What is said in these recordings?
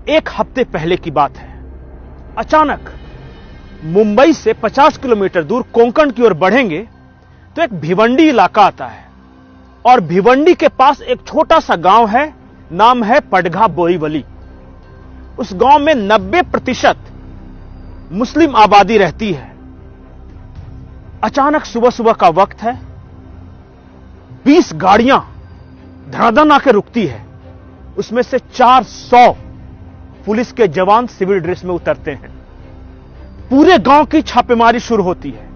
एक हफ्ते पहले की बात है। अचानक मुंबई से 50 किलोमीटर दूर कोंकण की ओर बढ़ेंगे तो एक भिवंडी इलाका आता है और भिवंडी के पास एक छोटा सा गांव है, नाम है पडघा बोरीवली। उस गांव में 90% मुस्लिम आबादी रहती है। अचानक सुबह सुबह का वक्त है, 20 गाड़ियां धड़ाधड़ आकर रुकती है। उसमें से 400 पुलिस के जवान सिविल ड्रेस में उतरते हैं। पूरे गांव की छापेमारी शुरू होती है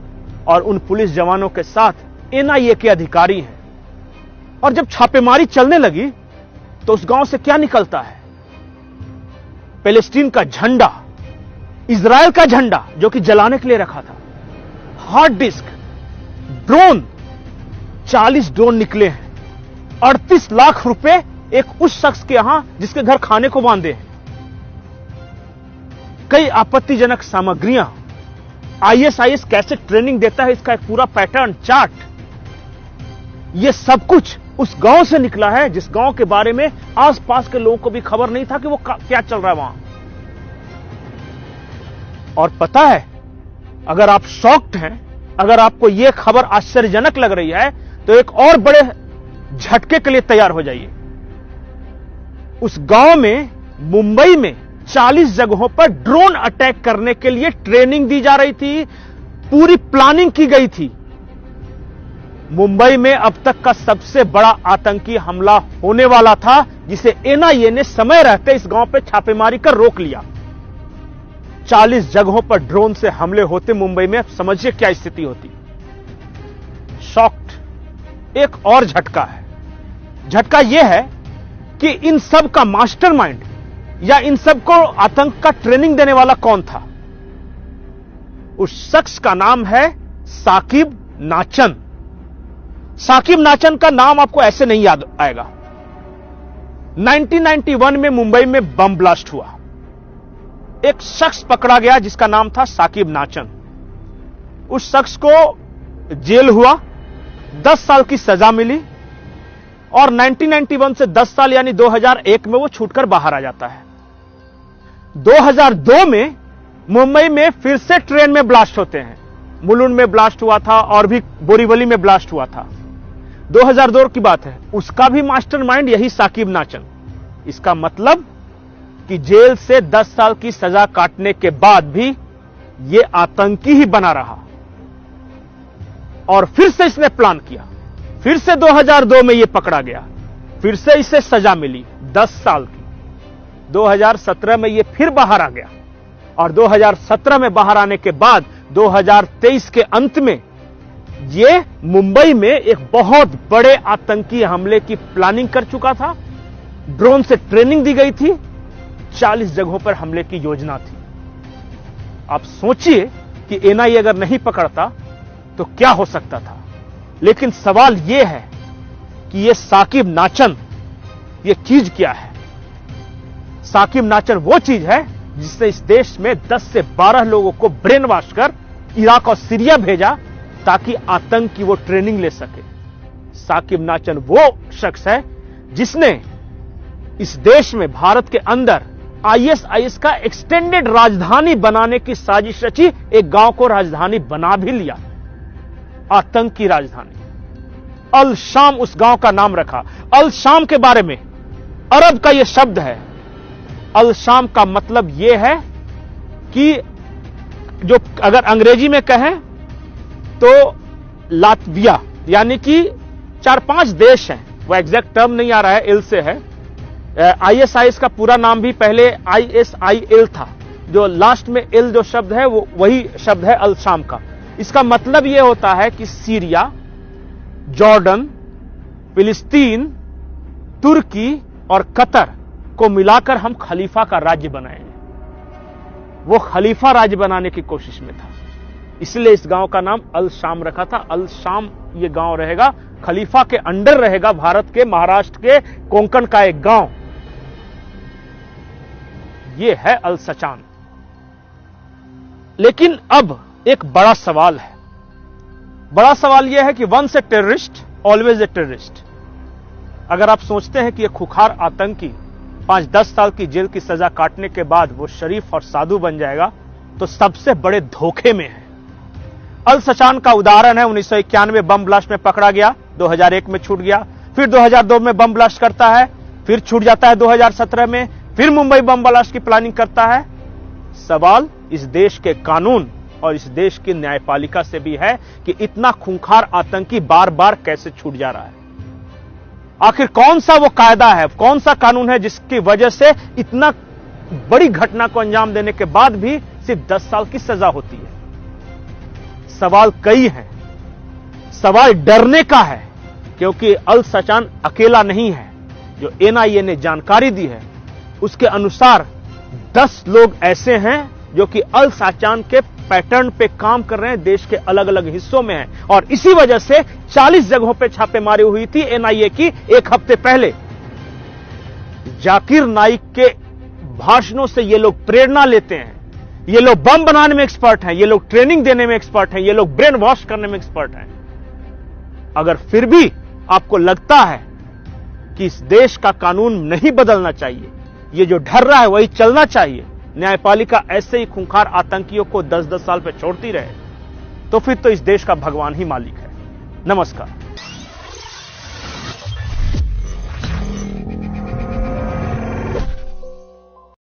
और उन पुलिस जवानों के साथ एनआईए के अधिकारी हैं। और जब छापेमारी चलने लगी तो उस गांव से क्या निकलता है? पैलेस्टीन का झंडा, इजराइल का झंडा जो कि जलाने के लिए रखा था, हार्ड डिस्क, ड्रोन, 40 ड्रोन निकले हैं। 38 लाख रुपए एक उस शख्स के यहां जिसके घर खाने को बांधे हैं। कई आपत्तिजनक सामग्रियां, आईएसआईएस कैसे ट्रेनिंग देता है इसका एक पूरा पैटर्न चार्ट, यह सब कुछ उस गांव से निकला है जिस गांव के बारे में आसपास के लोगों को भी खबर नहीं था कि वो क्या चल रहा है वहां। और पता है, अगर आप शॉक्ड हैं, अगर आपको यह खबर आश्चर्यजनक लग रही है तो एक और बड़े झटके के लिए तैयार हो जाइए। उस गांव में, मुंबई में 40 जगहों पर ड्रोन अटैक करने के लिए ट्रेनिंग दी जा रही थी, पूरी प्लानिंग की गई थी। मुंबई में अब तक का सबसे बड़ा आतंकी हमला होने वाला था जिसे एनआईए ने समय रहते इस गांव पर छापेमारी कर रोक लिया। 40 जगहों पर ड्रोन से हमले होते मुंबई में, अब समझिए क्या स्थिति होती। शॉक्ड। एक और झटका है। झटका यह है कि इन सब का मास्टरमाइंड या इन सबको आतंक का ट्रेनिंग देने वाला कौन था? उस शख्स का नाम है साकिब नाचन। साकिब नाचन का नाम आपको ऐसे नहीं याद आएगा। 1991 में मुंबई में बम ब्लास्ट हुआ। एक शख्स पकड़ा गया जिसका नाम था साकिब नाचन। उस शख्स को जेल हुआ, 10 साल की सजा मिली और 1991 से 10 साल यानी 2001 में वो छूटकर बाहर आ जाता है। 2002 में मुंबई में फिर से ट्रेन में ब्लास्ट होते हैं। मुलुंड में ब्लास्ट हुआ था और भी बोरीवली में ब्लास्ट हुआ था। 2002 की बात है। उसका भी मास्टरमाइंड यही साकिब नाचन। इसका मतलब कि जेल से 10 साल की सजा काटने के बाद भी यह आतंकी ही बना रहा और फिर से इसने प्लान किया। फिर से 2002 में यह पकड़ा गया, फिर से इसे सजा मिली 10 साल की। 2017 में यह फिर बाहर आ गया और 2017 में बाहर आने के बाद 2023 के अंत में यह मुंबई में एक बहुत बड़े आतंकी हमले की प्लानिंग कर चुका था। ड्रोन से ट्रेनिंग दी गई थी, 40 जगहों पर हमले की योजना थी। आप सोचिए कि एनआईए अगर नहीं पकड़ता तो क्या हो सकता था। लेकिन सवाल यह है कि यह साकिब नाचन, यह चीज क्या है? साकिब नाचन वो चीज है जिसने इस देश में 10 से 12 लोगों को ब्रेन वॉश कर इराक और सीरिया भेजा ताकि आतंक की वो ट्रेनिंग ले सके। साकिब नाचन वो शख्स है जिसने इस देश में, भारत के अंदर आईएसआईएस का एक्सटेंडेड राजधानी बनाने की साजिश रची। एक गांव को राजधानी बना भी लिया, आतंक की राजधानी। अल शाम उस गांव का नाम रखा। अल शाम के बारे में अरब का यह शब्द है। अल शाम का मतलब यह है कि जो अगर अंग्रेजी में कहें तो लातविया, यानी कि 4-5 देश हैं, वो एग्जैक्ट टर्म नहीं आ रहा है, इल से है। आईएसआईएस का पूरा नाम भी पहले आईएसआईएल था, जो लास्ट में इल जो शब्द है वो वही शब्द है अल शाम का। इसका मतलब यह होता है कि सीरिया, जॉर्डन, फिलिस्तीन, तुर्की और कतर को मिलाकर हम खलीफा का राज्य बनाएंगे। वो खलीफा राज्य बनाने की कोशिश में था, इसलिए इस गांव का नाम अल शाम रखा था। अल शाम ये गांव रहेगा, खलीफा के अंडर रहेगा, भारत के महाराष्ट्र के कोंकण का एक गांव। ये है अल सचान। लेकिन अब एक बड़ा सवाल है। बड़ा सवाल यह है कि once a terrorist always a terrorist. अगर आप सोचते हैं कि यह खुखार आतंकी 5-10 साल की जेल की सजा काटने के बाद वो शरीफ और साधु बन जाएगा तो सबसे बड़े धोखे में है। अल सचान का उदाहरण है, 1991 बम ब्लास्ट में पकड़ा गया, 2001 में छूट गया, फिर 2002 में बम ब्लास्ट करता है, फिर छूट जाता है 2017 में, फिर मुंबई बम ब्लास्ट की प्लानिंग करता है। सवाल इस देश के कानून और इस देश की न्यायपालिका से भी है कि इतना खूंखार आतंकी बार बार कैसे छूट जा रहा है। आखिर कौन सा वो कायदा है, कौन सा कानून है जिसकी वजह से इतना बड़ी घटना को अंजाम देने के बाद भी सिर्फ 10 साल की सजा होती है। सवाल कई हैं। सवाल डरने का है, क्योंकि अल सचान अकेला नहीं है। जो एनआईए ने जानकारी दी है उसके अनुसार 10 लोग ऐसे हैं जो कि अल सचान के पैटर्न पे काम कर रहे हैं, देश के अलग अलग हिस्सों में हैं, और इसी वजह से 40 जगहों पे छापेमारी हुई थी एनआईए की 1 हफ्ते पहले। जाकिर नाइक के भाषणों से ये लोग प्रेरणा लेते हैं। ये लोग बम बनाने में एक्सपर्ट हैं, ये लोग ट्रेनिंग देने में एक्सपर्ट हैं, ये लोग ब्रेन वॉश करने में एक्सपर्ट हैं। अगर फिर भी आपको लगता है कि इस देश का कानून नहीं बदलना चाहिए, ये जो ढर रहा है वही चलना चाहिए, न्यायपालिका ऐसे ही खूंखार आतंकियों को 10-10 साल पे छोड़ती रहे, तो फिर तो इस देश का भगवान ही मालिक है। नमस्कार।